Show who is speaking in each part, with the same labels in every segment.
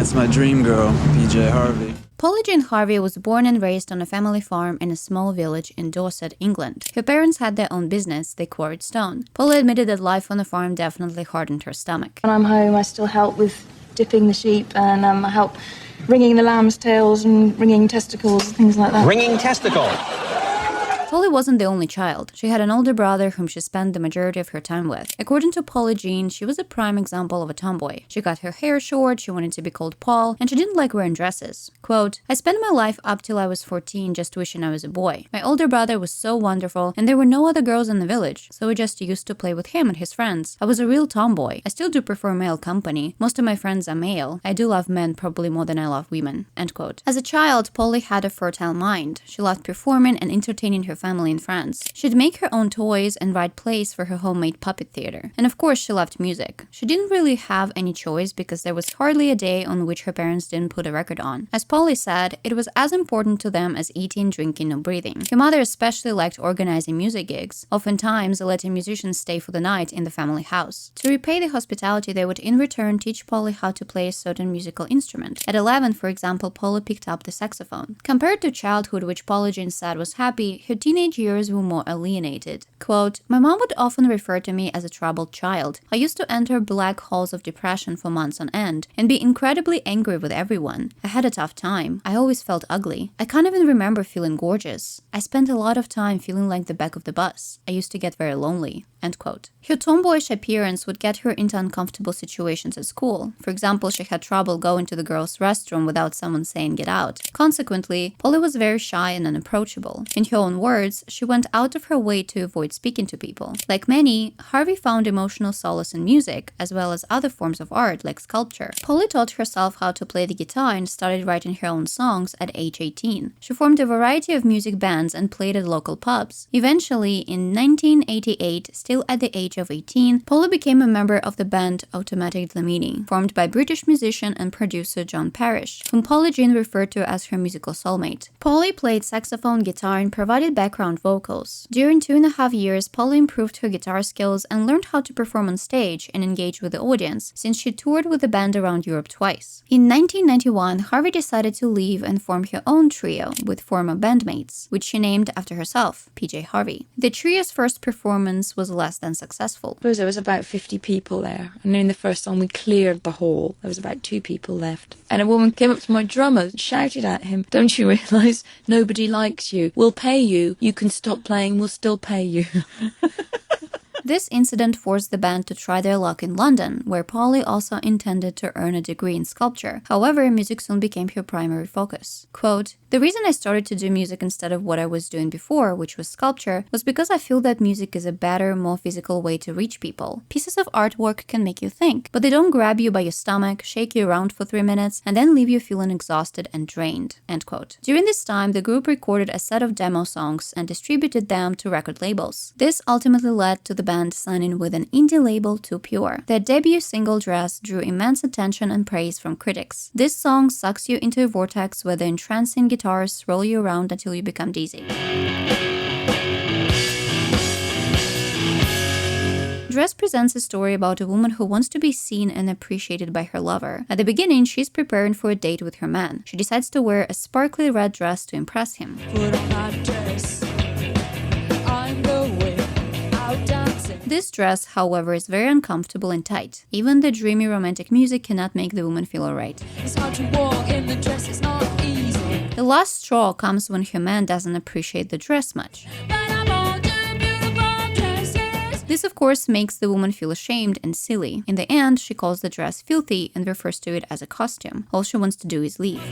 Speaker 1: That's my dream girl, PJ Harvey.
Speaker 2: Polly Jean Harvey was born and raised on a family farm in a small village in Dorset, England. Her parents had their own business, they quarried stone. Polly admitted that life on the farm definitely hardened her stomach.
Speaker 3: When I'm home, I still help with dipping the sheep, and I help wringing the lamb's tails and wringing testicles and things like that.
Speaker 4: Wringing testicles?
Speaker 2: Polly wasn't the only child. She had an older brother whom she spent the majority of her time with. According to Polly Jean, she was a prime example of a tomboy. She cut her hair short, she wanted to be called Paul, and she didn't like wearing dresses. Quote, "I spent my life up till I was 14 just wishing I was a boy. My older brother was so wonderful, and there were no other girls in the village, so we just used to play with him and his friends. I was a real tomboy. I still do prefer male company. Most of my friends are male. I do love men probably more than I love women." End quote. As a child, Polly had a fertile mind. She loved performing and entertaining her family and friends. She'd make her own toys and write plays for her homemade puppet theater. And of course, she loved music. She didn't really have any choice because there was hardly a day on which her parents didn't put a record on. As Polly said, it was as important to them as eating, drinking, or breathing. Her mother especially liked organizing music gigs, oftentimes letting musicians stay for the night in the family house. To repay the hospitality, they would in return teach Polly how to play a certain musical instrument. At 11, for example, Polly picked up the saxophone. Compared to childhood, which Polly Jean said was happy, her teenage years were more alienated. Quote, "My mom would often refer to me as a troubled child. I used to enter black holes of depression for months on end and be incredibly angry with everyone. I had a tough time. I always felt ugly. I can't even remember feeling gorgeous. I spent a lot of time feeling like the back of the bus. I used to get very lonely." End quote. Her tomboyish appearance would get her into uncomfortable situations at school. For example, she had trouble going to the girls' restroom without someone saying get out. Consequently, Polly was very shy and unapproachable. In her own words, she went out of her way to avoid speaking to people. Like many, Harvey found emotional solace in music, as well as other forms of art like sculpture. Polly taught herself how to play the guitar and started writing her own songs at age 18. She formed a variety of music bands and played at local pubs. Eventually, in 1988, still at the age of 18, Polly became a member of the band Automatic Dlamini, formed by British musician and producer John Parish, whom Polly Jean referred to as her musical soulmate. Polly played saxophone, guitar, and provided background vocals. During 2.5 years, Polly improved her guitar skills and learned how to perform on stage and engage with the audience, since she toured with the band around Europe twice. In 1991, Harvey decided to leave and form her own trio with former bandmates, which she named after herself, PJ Harvey. The trio's first performance was less than successful.
Speaker 3: There was about 50 people there, and in the first song we cleared the hall. There was about 2 people left. And a woman came up to my drummer and shouted at him, "Don't you realise nobody likes you? We'll pay you. You can stop playing, we'll still pay you."
Speaker 2: This incident forced the band to try their luck in London, where Polly also intended to earn a degree in sculpture. However, music soon became her primary focus. Quote, "The reason I started to do music instead of what I was doing before, which was sculpture, was because I feel that music is a better, more physical way to reach people. Pieces of artwork can make you think, but they don't grab you by your stomach, shake you around for 3 minutes, and then leave you feeling exhausted and drained." End quote. During this time, the group recorded a set of demo songs and distributed them to record labels. This ultimately led to the band signing with an indie label, Too Pure. Their debut single Dress drew immense attention and praise from critics. This song sucks you into a vortex where the entrancing guitars roll you around until you become dizzy. Dress presents a story about a woman who wants to be seen and appreciated by her lover. At the beginning, she's preparing for a date with her man. She decides to wear a sparkly red dress to impress him. This dress, however, is very uncomfortable and tight. Even the dreamy romantic music cannot make the woman feel alright.
Speaker 5: It's hard to walk in the dress, it's not easy.
Speaker 2: The last straw comes when her man doesn't appreciate the dress much. This, of course, makes the woman feel ashamed and silly. In the end, she calls the dress filthy and refers to it as a costume. All she wants to do is leave.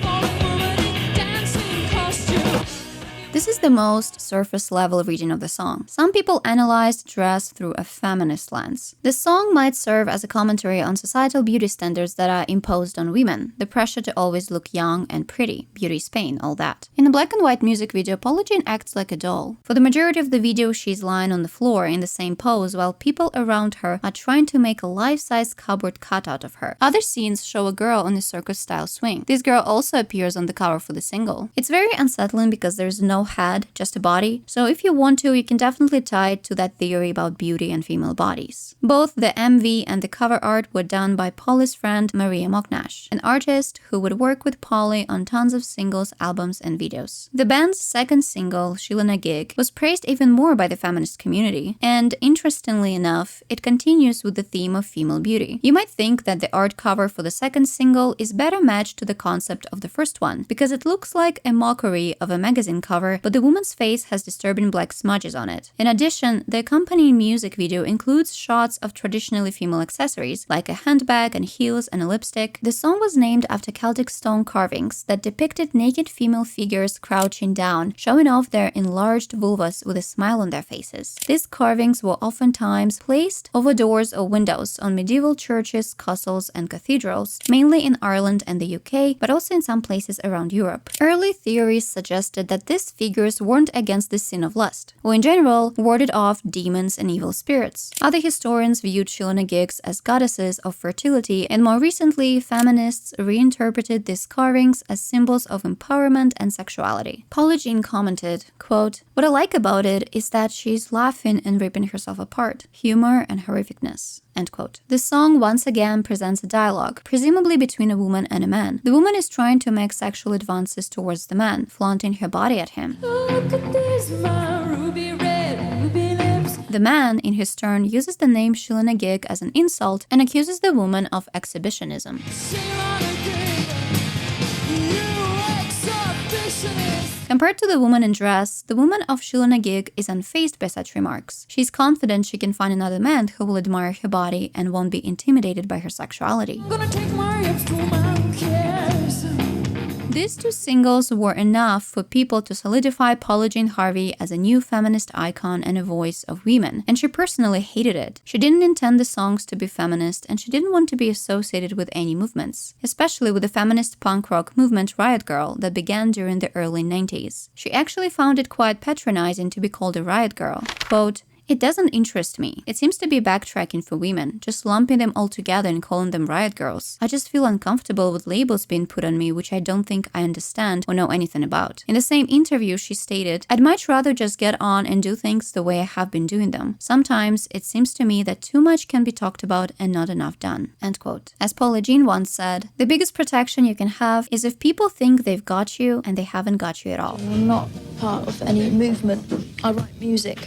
Speaker 2: This is the most surface-level reading of the song. Some people analyzed Dress through a feminist lens. The song might serve as a commentary on societal beauty standards that are imposed on women, the pressure to always look young and pretty, beauty's pain, all that. In the black and white music video, Polly Jean acts like a doll. For the majority of the video, she's lying on the floor in the same pose while people around her are trying to make a life-size cardboard cutout of her. Other scenes show a girl on a circus-style swing. This girl also appears on the cover for the single. It's very unsettling because there's no no head, just a body. So if you want to, you can definitely tie it to that theory about beauty and female bodies. Both the MV and the cover art were done by Polly's friend Maria Moknash, an artist who would work with Polly on tons of singles, albums, and videos. The band's second single, Shilana Gig, was praised even more by the feminist community, and interestingly enough, it continues with the theme of female beauty. You might think that the art cover for the second single is better matched to the concept of the first one, because it looks like a mockery of a magazine cover, but the woman's face has disturbing black smudges on it. In addition, the accompanying music video includes shots of traditionally female accessories, like a handbag and heels and a lipstick. The song was named after Celtic stone carvings that depicted naked female figures crouching down, showing off their enlarged vulvas with a smile on their faces. These carvings were oftentimes placed over doors or windows on medieval churches, castles, and cathedrals, mainly in Ireland and the UK, but also in some places around Europe. Early theories suggested that these figures weren't against the sin of lust, or in general, warded off demons and evil spirits. Other historians viewed Shilana Gigs as goddesses of fertility, and more recently, feminists reinterpreted these carvings as symbols of empowerment and sexuality. Polly Jean commented, quote, "What I like about it is that she's laughing and ripping herself apart. Humor and horrificness." End quote. The song once again presents a dialogue, presumably between a woman and a man. The woman is trying to make sexual advances towards the man, flaunting her body at him.
Speaker 5: Look at this, my ruby red, ruby lips.
Speaker 2: The man, in his turn, uses the name Shilana Gig as an insult and accuses the woman of exhibitionism. Compared to the woman in dress, the woman of Shilana Gig is unfazed by such remarks. She's confident she can find another man who will admire her body and won't be intimidated by her sexuality.
Speaker 5: I'm gonna take my hips to my cares.
Speaker 2: These two singles were enough for people to solidify Polly Jean Harvey as a new feminist icon and a voice of women, and she personally hated it. She didn't intend the songs to be feminist, and she didn't want to be associated with any movements, especially with the feminist punk rock movement Riot Girl that began during the early 90s. She actually found it quite patronizing to be called a Riot Girl. Quote, "It doesn't interest me. It seems to be backtracking for women, just lumping them all together and calling them riot girls. I just feel uncomfortable with labels being put on me which I don't think I understand or know anything about." In the same interview, she stated, "I'd much rather just get on and do things the way I have been doing them. Sometimes it seems to me that too much can be talked about and not enough done." End quote. As Polly Jean once said, "The biggest protection you can have is if people think they've got you and they haven't got you at all."
Speaker 4: I'm not part of any movement. I write music.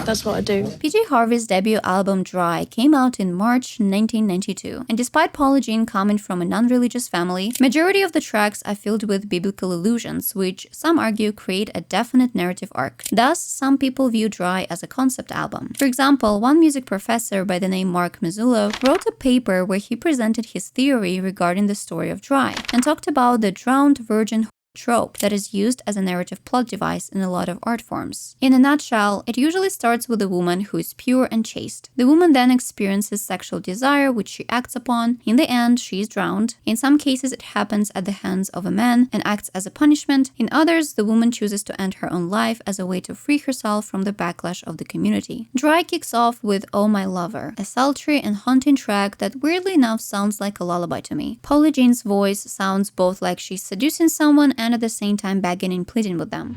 Speaker 4: That's what I do.
Speaker 2: PJ Harvey's debut album Dry came out in March 1992, and despite Polly Jean coming from a non-religious family, majority of the tracks are filled with biblical allusions, which some argue create a definite narrative arc. Thus, some people view Dry as a concept album. For example, one music professor by the name Mark Mazzullo wrote a paper where he presented his theory regarding the story of Dry, and talked about the drowned virgin trope that is used as a narrative plot device in a lot of art forms. In a nutshell, it usually starts with a woman who is pure and chaste. The woman then experiences sexual desire, which she acts upon. In the end, she is drowned. In some cases, it happens at the hands of a man and acts as a punishment. In others, the woman chooses to end her own life as a way to free herself from the backlash of the community. Dry kicks off with "Oh My Lover," a sultry and haunting track that weirdly enough sounds like a lullaby to me. Polly Jean's voice sounds both like she's seducing someone and at the same time begging and pleading with them.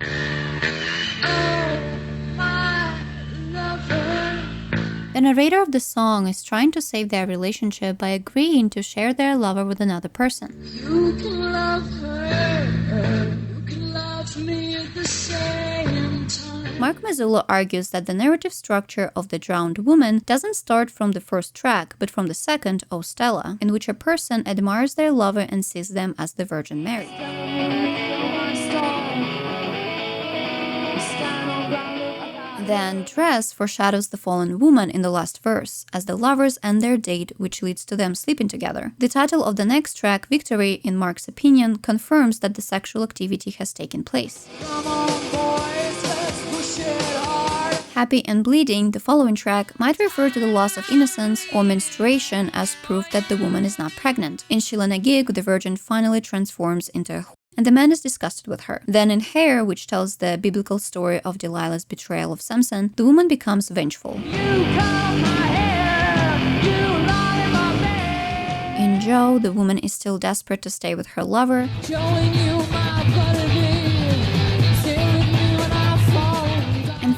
Speaker 2: The narrator of the song is trying to save their relationship by agreeing to share their lover with another person.
Speaker 5: You can love her, you can love me at the same time.
Speaker 2: Mark Mazzullo argues that the narrative structure of The Drowned Woman doesn't start from the first track, but from the second, O Stella, in which a person admires their lover and sees them as the Virgin Mary. Then Dress foreshadows the fallen woman in the last verse, as the lovers end their date, which leads to them sleeping together. The title of the next track, Victory, in Mark's opinion, confirms that the sexual activity has taken place.
Speaker 5: Come on, boys, let's push it hard.
Speaker 2: Happy and Bleeding, the following track, might refer to the loss of innocence or menstruation as proof that the woman is not pregnant. In Shilana Gig, the virgin finally transforms into a and the man is disgusted with her. Then in Hair, which tells the biblical story of Delilah's betrayal of Samson, the woman becomes vengeful.
Speaker 5: You cut my hair, you lie in my bed.
Speaker 2: In Joe, the woman is still desperate to stay with her lover.
Speaker 5: Showing you my butterbean, stay with me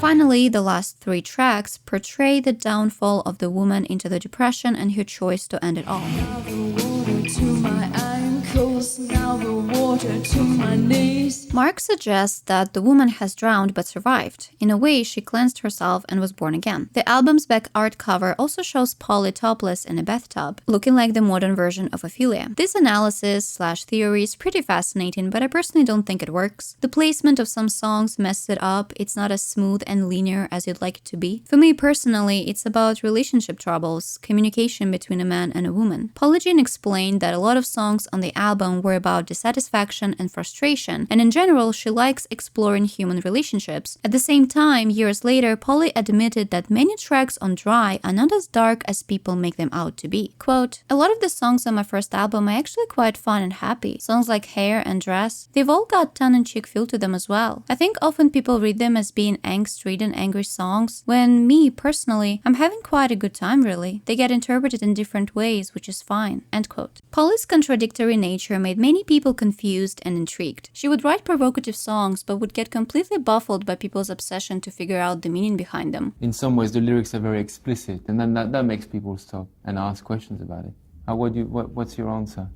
Speaker 2: Finally, the last 3 tracks portray the downfall of the woman into the depression and her choice to end it all.
Speaker 5: Now the water to my ankles, now the water to my knees.
Speaker 2: Mark suggests that the woman has drowned but survived. In a way, she cleansed herself and was born again. The album's back art cover also shows Polly topless in a bathtub, looking like the modern version of Ophelia. This analysis/theory is pretty fascinating, but I personally don't think it works. The placement of some songs messes it up. It's not as smooth and linear as you'd like it to be. For me personally, it's about relationship troubles, communication between a man and a woman. Polly Jean explained that a lot of songs on the album were about dissatisfaction and frustration, and in general, she likes exploring human relationships. At the same time, years later, Polly admitted that many tracks on Dry are not as dark as people make them out to be. Quote, "A lot of the songs on my first album are actually quite fun and happy. Songs like Hair and Dress, they've all got tongue-in-cheek feel to them as well. I think often people read them as being angst-ridden, angry songs, when me, personally, I'm having quite a good time really. They get interpreted in different ways, which is fine." End quote. Polly's contradictory nature made many people confused and intrigued. She would write provocative songs, but would get completely baffled by people's obsession to figure out the meaning behind them.
Speaker 6: In some ways, the lyrics are very explicit, and then that makes people stop and ask questions about it. What's your answer?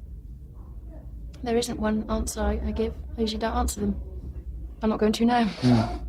Speaker 4: There isn't one answer I give. I usually don't answer them. I'm not going to now.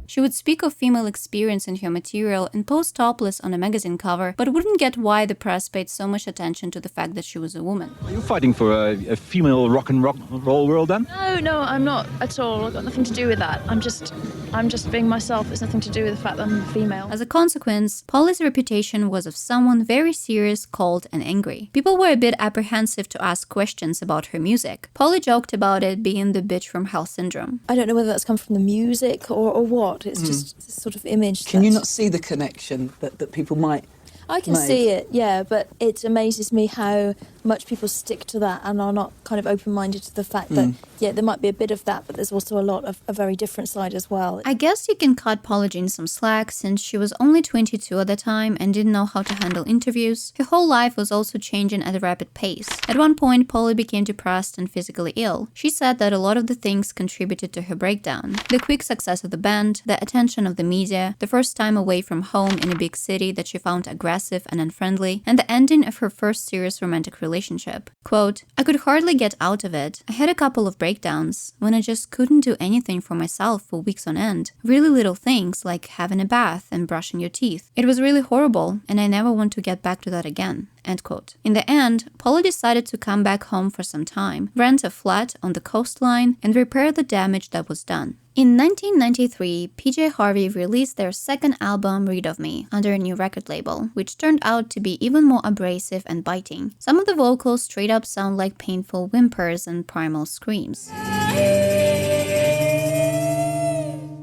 Speaker 2: She would speak of female experience in her material and pose topless on a magazine cover, but wouldn't get why the press paid so much attention to the fact that she was a woman.
Speaker 7: Are you fighting for a female rock and roll world then?
Speaker 4: No, I'm not at all. I've got nothing to do with that. I'm just being myself. It's nothing to do with the fact that I'm female.
Speaker 2: As a consequence, Polly's reputation was of someone very serious, cold, and angry. People were a bit apprehensive to ask questions about her music. Polly joked about it being the bitch from hell syndrome.
Speaker 8: I don't know whether that's come from the music or what. It's just this sort of image.
Speaker 1: Can you not see the connection that people might
Speaker 8: I can see it, yeah, but it amazes me how much people stick to that and are not kind of open-minded to the fact that, yeah, there might be a bit of that, but there's also a lot of a very different side as well.
Speaker 2: I guess you can cut Polly Jean some slack since she was only 22 at the time and didn't know how to handle interviews. Her whole life was also changing at a rapid pace. At one point, Polly became depressed and physically ill. She said that a lot of the things contributed to her breakdown. The quick success of the band, the attention of the media, the first time away from home in a big city that she found aggressive and unfriendly, and the ending of her first serious romantic relationship. Quote, "I could hardly get out of it. I had a couple of breakdowns when I just couldn't do anything for myself for weeks on end. Really little things like having a bath and brushing your teeth. It was really horrible, and I never want to get back to that again." End quote. In the end, Polly decided to come back home for some time, rent a flat on the coastline, and repair the damage that was done. In 1993, PJ Harvey released their second album, Read of Me, under a new record label, which turned out to be even more abrasive and biting. Some of the vocals straight up sound like painful whimpers and primal screams.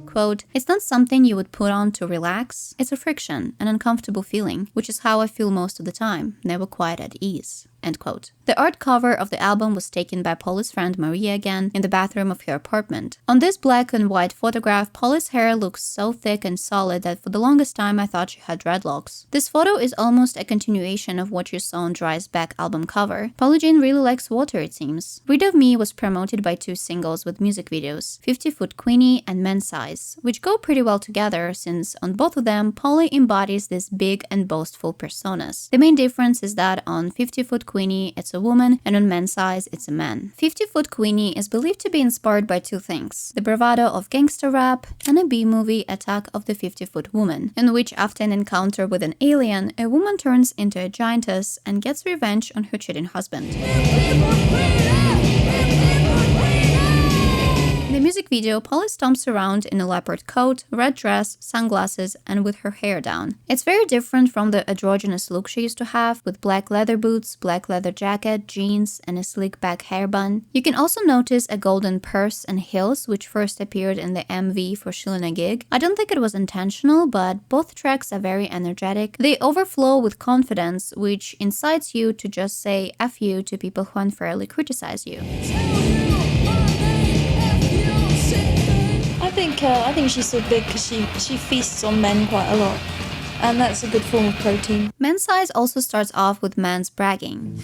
Speaker 2: Quote, "It's not something you would put on to relax. It's a friction, an uncomfortable feeling, which is how I feel most of the time, never quite at ease." End quote. The art cover of the album was taken by Polly's friend Maria again in the bathroom of her apartment. On this black and white photograph, Polly's hair looks so thick and solid that for the longest time I thought she had dreadlocks. This photo is almost a continuation of what you saw on Dry's back album cover. Polly Jean really likes water, it seems. Read of Me was promoted by 2 singles with music videos, 50 Foot Queenie and Men's Size, which go pretty well together since on both of them, Polly embodies these big and boastful personas. The main difference is that on 50 Foot Queenie, it's a woman, and on Men's Size, it's a man. 50 Foot Queenie is believed to be inspired by 2 things: the bravado of gangster rap and a B-movie, Attack of the 50-Foot Woman, in which after an encounter with an alien, a woman turns into a giantess and gets revenge on her cheating husband. In the music video, Polly stomps around in a leopard coat, red dress, sunglasses, and with her hair down. It's very different from the androgynous look she used to have, with black leather boots, black leather jacket, jeans, and a slick back hair bun. You can also notice a golden purse and heels, which first appeared in the MV for Shillin' a Gig. I don't think it was intentional, but both tracks are very energetic. They overflow with confidence, which incites you to just say F you to people who unfairly criticize you.
Speaker 8: I think she's so big because she feasts on men quite a lot, and that's a good form of protein.
Speaker 2: Men's Size also starts off with Man's bragging.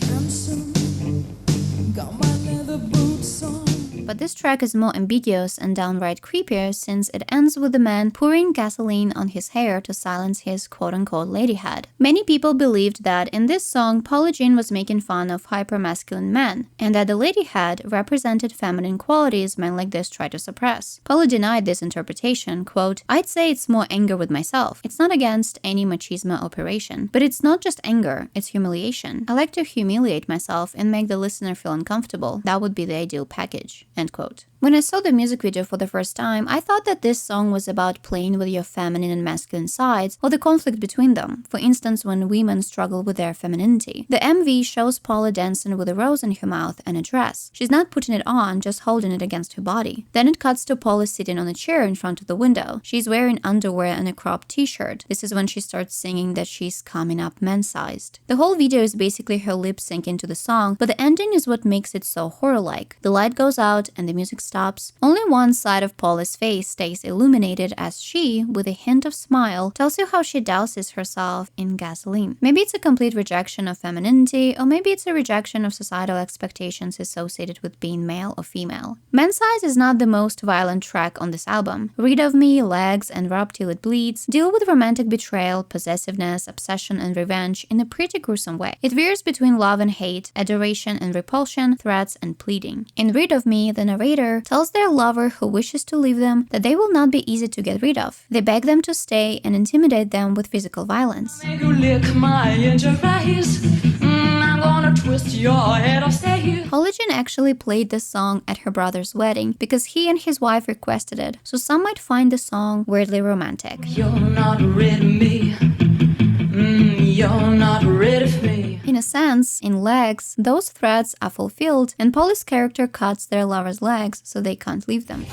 Speaker 5: Got my leather boots on,
Speaker 2: But this track is more ambiguous and downright creepier since it ends with the man pouring gasoline on his hair to silence his quote-unquote ladyhead. Many people believed that in this song, Paula Jean was making fun of hypermasculine men, and that the ladyhead represented feminine qualities men like this try to suppress. Paula denied this interpretation, quote, "I'd say it's more anger with myself. It's not against any machismo operation. But it's not just anger, it's humiliation. I like to humiliate myself and make the listener feel uncomfortable. That would be the ideal package," end quote. When I saw the music video for the first time, I thought that this song was about playing with your feminine and masculine sides or the conflict between them, for instance when women struggle with their femininity. The MV shows Paula dancing with a rose in her mouth and a dress. She's not putting it on, just holding it against her body. Then it cuts to Paula sitting on a chair in front of the window. She's wearing underwear and a cropped t-shirt. This is when she starts singing that she's coming up man-sized. The whole video is basically her lip syncing to the song, but the ending is what makes it so horror-like. The light goes out and the music stops. Only one side of Paula's face stays illuminated as she, with a hint of smile, tells you how she douses herself in gasoline. Maybe it's a complete rejection of femininity, or maybe it's a rejection of societal expectations associated with being male or female. Man Size is not the most violent track on this album. Read of Me, Legs, and Rub Till It Bleeds deal with romantic betrayal, possessiveness, obsession, and revenge in a pretty gruesome way. It veers between love and hate, adoration and repulsion, threats and pleading. In Read of Me, the narrator tells their lover who wishes to leave them that they will not be easy to get rid of. They beg them to stay and intimidate them with physical violence. Paula Jean actually played this song at her brother's wedding because he and his wife requested it, so some might find the song weirdly romantic.
Speaker 5: You're not rid of me. You're not rid of me.
Speaker 2: In a sense, in Legs, those threats are fulfilled and Paula's character cuts their lover's legs so they can't leave them.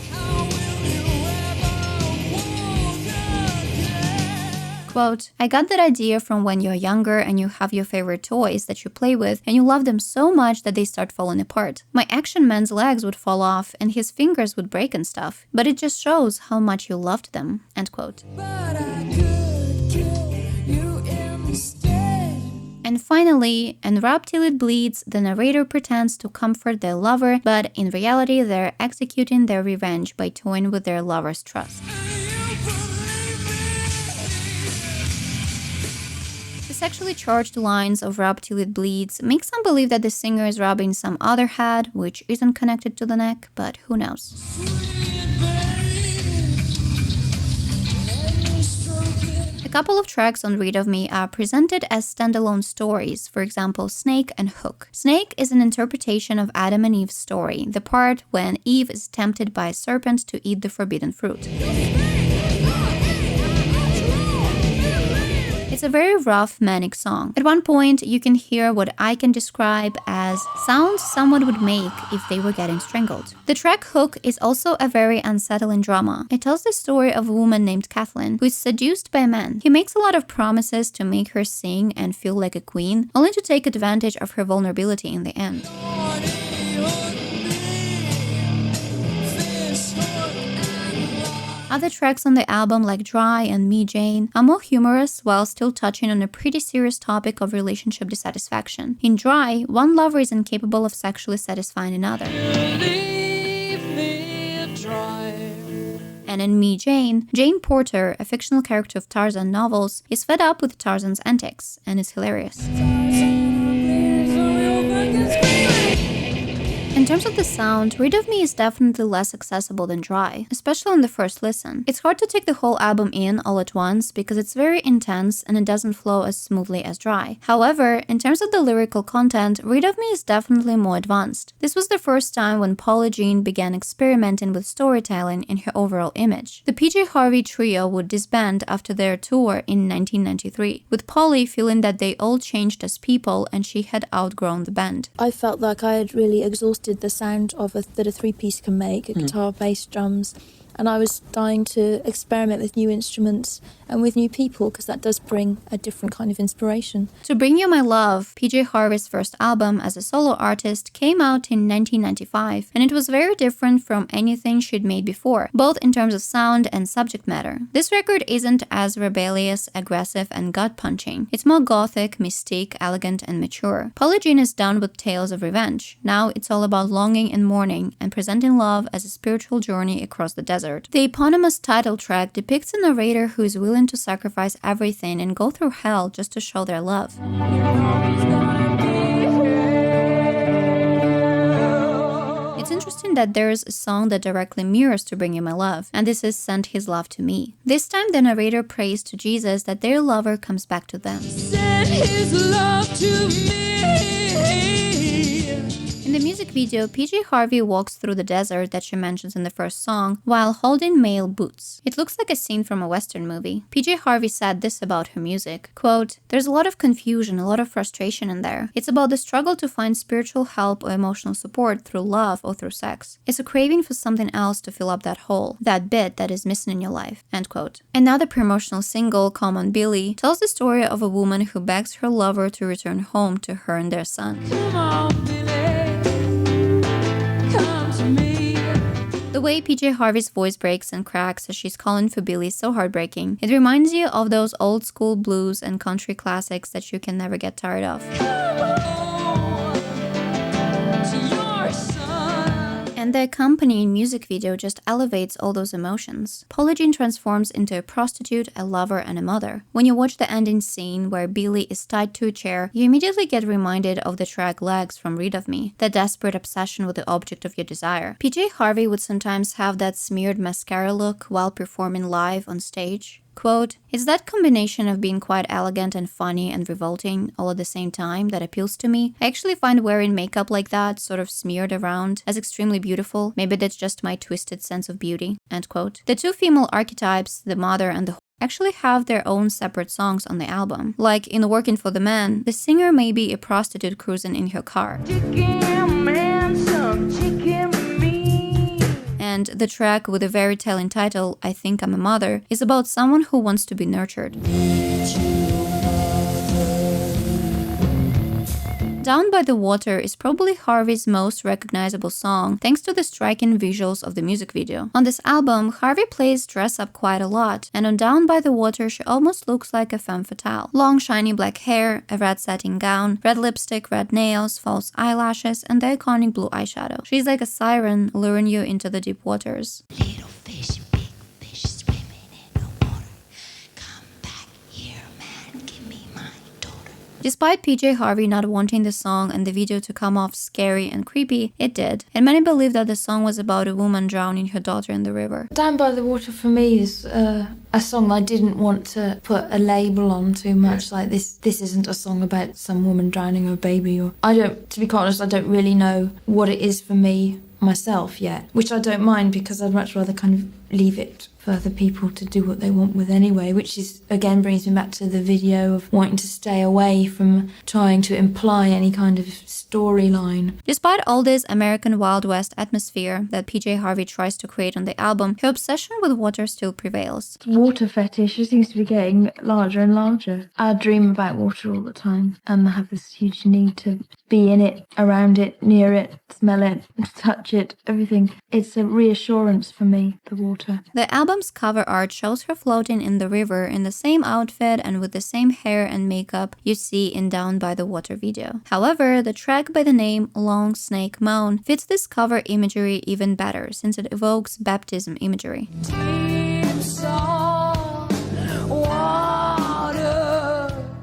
Speaker 2: Quote, "I got that idea from when you're younger and you have your favorite toys that you play with and you love them so much that they start falling apart. My action man's legs would fall off and his fingers would break and stuff, but it just shows how much you loved them," end quote. And finally, in Rub Till It Bleeds, the narrator pretends to comfort their lover, but in reality they're executing their revenge by toying with their lover's trust. The sexually charged lines of Rub Till It Bleeds make some believe that the singer is rubbing some other head, which isn't connected to the neck, but who knows. A couple of tracks on Read of Me are presented as standalone stories, for example, Snake and Hook. Snake is an interpretation of Adam and Eve's story, the part when Eve is tempted by a serpent to eat the forbidden fruit. It's a very rough, manic song. At one point, you can hear what I can describe as sounds someone would make if they were getting strangled. The track Hook is also a very unsettling drama. It tells the story of a woman named Kathleen who is seduced by a man. He makes a lot of promises to make her sing and feel like a queen, only to take advantage of her vulnerability in the end. Other tracks on the album, like Dry and Me Jane, are more humorous while still touching on a pretty serious topic of relationship dissatisfaction. In Dry, one lover is incapable of sexually satisfying another. And in Me Jane, Jane Porter, a fictional character of Tarzan novels, is fed up with Tarzan's antics and is hilarious. In terms of the sound, Read of Me is definitely less accessible than Dry, especially on the first listen. It's hard to take the whole album in all at once because it's very intense and it doesn't flow as smoothly as Dry. However, in terms of the lyrical content, Read of Me is definitely more advanced. This was the first time when Paula Jean began experimenting with storytelling in her overall image. The PJ Harvey trio would disband after their tour in 1993, with Polly feeling that they all changed as people and she had outgrown the band.
Speaker 8: I felt like I had really exhausted the sound of that a three-piece can make, a guitar, bass, drums, and I was dying to experiment with new instruments and with new people, because that does bring a different kind of inspiration.
Speaker 2: To Bring You My Love, PJ Harvey's first album as a solo artist, came out in 1995, and it was very different from anything she'd made before, both in terms of sound and subject matter. This record isn't as rebellious, aggressive, and gut-punching. It's more gothic, mystique, elegant, and mature. Polly Jean is done with tales of revenge. Now it's all about longing and mourning, and presenting love as a spiritual journey across the desert. The eponymous title track depicts a narrator who is willing to sacrifice everything and go through hell just to show their love. It's interesting that there's a song that directly mirrors To Bring You My Love, and this is Send His Love to Me. This time the narrator prays to Jesus that their lover comes back to them.
Speaker 5: Send his love to me.
Speaker 2: In the music video, PJ Harvey walks through the desert that she mentions in the first song while holding male boots. It looks like a scene from a Western movie. PJ Harvey said this about her music, quote, "There's a lot of confusion, a lot of frustration in there. It's about the struggle to find spiritual help or emotional support through love or through sex. It's a craving for something else to fill up that hole, that bit that is missing in your life," end quote. Another promotional single, Come On Billy, tells the story of a woman who begs her lover to return home to her and their son.
Speaker 5: Come on, Billy, come to me.
Speaker 2: The way PJ Harvey's voice breaks and cracks as she's calling for Billy is so heartbreaking. It reminds you of those old school blues and country classics that you can never get tired of. And the accompanying music video just elevates all those emotions. Polly Jean transforms into a prostitute, a lover, and a mother. When you watch the ending scene where Billy is tied to a chair, you immediately get reminded of the track Legs from Read of Me, the desperate obsession with the object of your desire. PJ Harvey would sometimes have that smeared mascara look while performing live on stage. Quote, "It's that combination of being quite elegant and funny and revolting all at the same time that appeals to me. I actually find wearing makeup like that, sort of smeared around, as extremely beautiful. Maybe that's just my twisted sense of beauty," end quote. The two female archetypes, the mother and the actually have their own separate songs on the album. Like in Working for the Man, the singer may be a prostitute cruising in her car. And the track with a very telling title, I Think I'm a Mother, is about someone who wants to be nurtured. Down by the Water is probably Harvey's most recognizable song, thanks to the striking visuals of the music video. On this album, Harvey plays dress up quite a lot, and on Down by the Water she almost looks like a femme fatale. Long shiny black hair, a red satin gown, red lipstick, red nails, false eyelashes, and the iconic blue eyeshadow. She's like a siren luring you into the deep waters.
Speaker 9: Little fish, big fish, swimming in the water. Come back here, man, give me my daughter.
Speaker 2: Despite PJ Harvey not wanting the song and the video to come off scary and creepy, it did, and many believe that the song was about a woman drowning her daughter in the river.
Speaker 3: Down by the Water for me is a song I didn't want to put a label on too much. Like this isn't a song about some woman drowning her baby, or to be quite honest, I don't really know what it is for me myself yet, which I don't mind, because I'd much rather kind of leave it for other people to do what they want with anyway, which is, again, brings me back to the video of wanting to stay away from trying to imply any kind of storyline.
Speaker 2: Despite all this American Wild West atmosphere that PJ Harvey tries to create on the album, her obsession with water still prevails.
Speaker 10: Water fetish seems to be getting larger and larger. I dream about water all the time, and I have this huge need to be in it, around it, near it, smell it, touch it, everything. It's a reassurance for me, the water.
Speaker 2: The album's cover art shows her floating in the river in the same outfit and with the same hair and makeup you see in Down by the Water video. However, the track by the name Long Snake Moan fits this cover imagery even better, since it evokes baptism imagery.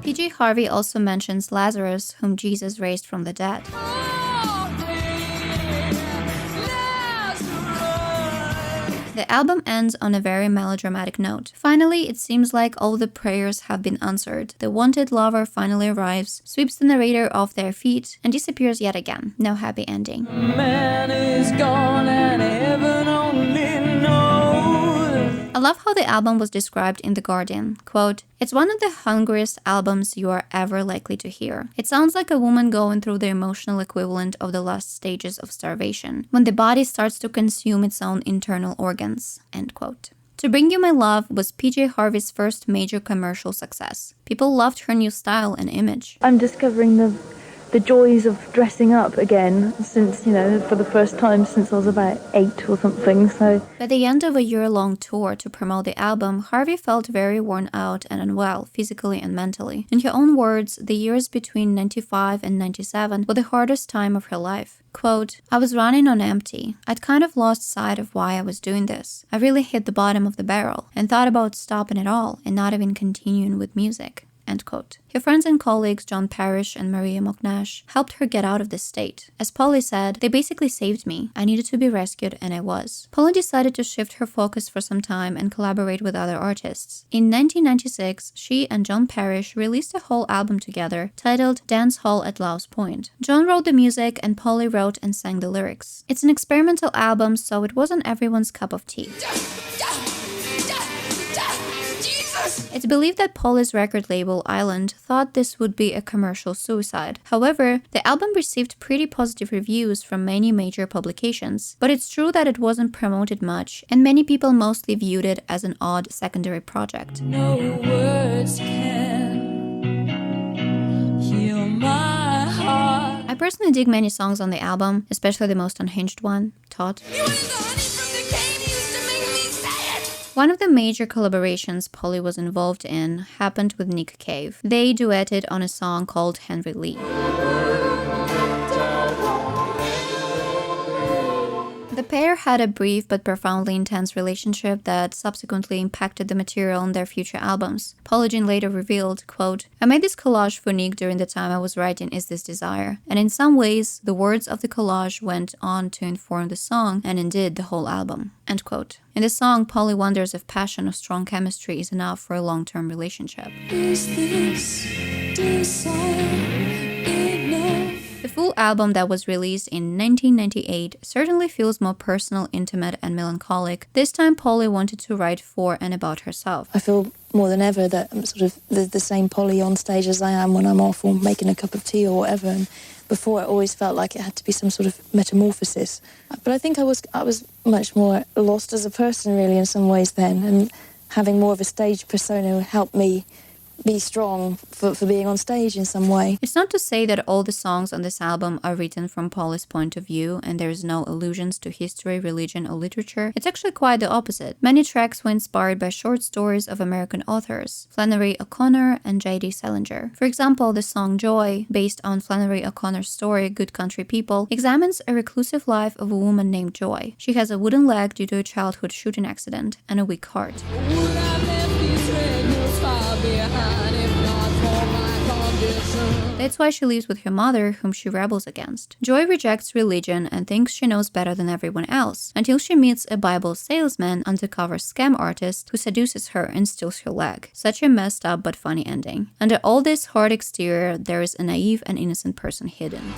Speaker 2: PJ Harvey also mentions Lazarus, whom Jesus raised from the dead. The album ends on a very melodramatic note. Finally, it seems like all the prayers have been answered. The wanted lover finally arrives, sweeps the narrator off their feet, and disappears yet again. No happy ending. Man is gone and heaven only knows. I love how the album was described in The Guardian. Quote, "It's one of the hungriest albums you are ever likely to hear. It sounds like a woman going through the emotional equivalent of the last stages of starvation, when the body starts to consume its own internal organs." End quote. To Bring You My Love was PJ Harvey's first major commercial success. People loved her new style and image.
Speaker 10: I'm discovering the joys of dressing up again since, for the first time since I was about 8 or something, so.
Speaker 2: By the end of a year-long tour to promote the album, Harvey felt very worn out and unwell, physically and mentally. In her own words, the years between 95 and 97 were the hardest time of her life. Quote, "I was running on empty. I'd kind of lost sight of why I was doing this. I really hit the bottom of the barrel and thought about stopping it all and not even continuing with music." End quote. Her friends and colleagues John Parish and Maria Moknash helped her get out of this state. As Polly said, "They basically saved me. I needed to be rescued, and I was." Polly decided to shift her focus for some time and collaborate with other artists. In 1996, she and John Parish released a whole album together titled Dance Hall at Louse Point. John wrote the music and Polly wrote and sang the lyrics. It's an experimental album, so it wasn't everyone's cup of tea. It's believed that Polly's record label, Island, thought this would be a commercial suicide. However, the album received pretty positive reviews from many major publications, but it's true that it wasn't promoted much, and many people mostly viewed it as an odd secondary project.
Speaker 5: No words can heal my heart.
Speaker 2: I personally dig many songs on the album, especially the most unhinged one, Todd. One of the major collaborations Polly was involved in happened with Nick Cave. They duetted on a song called Henry Lee. The pair had a brief but profoundly intense relationship that subsequently impacted the material on their future albums. Polly Jean later revealed, quote, "I made this collage for Nick during the time I was writing Is This Desire, and in some ways, the words of the collage went on to inform the song, and indeed the whole album." End quote. In the song, Polly wonders if passion or strong chemistry is enough for a long-term relationship.
Speaker 5: Is this desire enough?
Speaker 2: The full album that was released in 1998 certainly feels more personal, intimate, and melancholic. This time, Polly wanted to write for and about herself.
Speaker 8: I feel more than ever that I'm sort of the same Polly on stage as I am when I'm off or making a cup of tea or whatever. And before, it always felt like it had to be some sort of metamorphosis. But I think I was much more lost as a person, really, in some ways then. And having more of a stage persona helped me be strong for being on stage in some way.
Speaker 2: It's not to say that all the songs on this album are written from Polly's point of view and there's no allusions to history, religion, or literature. It's actually quite the opposite. Many tracks were inspired by short stories of American authors, Flannery O'Connor and J.D. Salinger. For example, the song Joy, based on Flannery O'Connor's story Good Country People, examines a reclusive life of a woman named Joy. She has a wooden leg due to a childhood shooting accident and a weak heart. That's why she lives with her mother, whom she rebels against. Joy rejects religion and thinks she knows better than everyone else, until she meets a Bible salesman, undercover scam artist, who seduces her and steals her leg. Such a messed up but funny ending. Under all this hard exterior, there is a naive and innocent person hidden.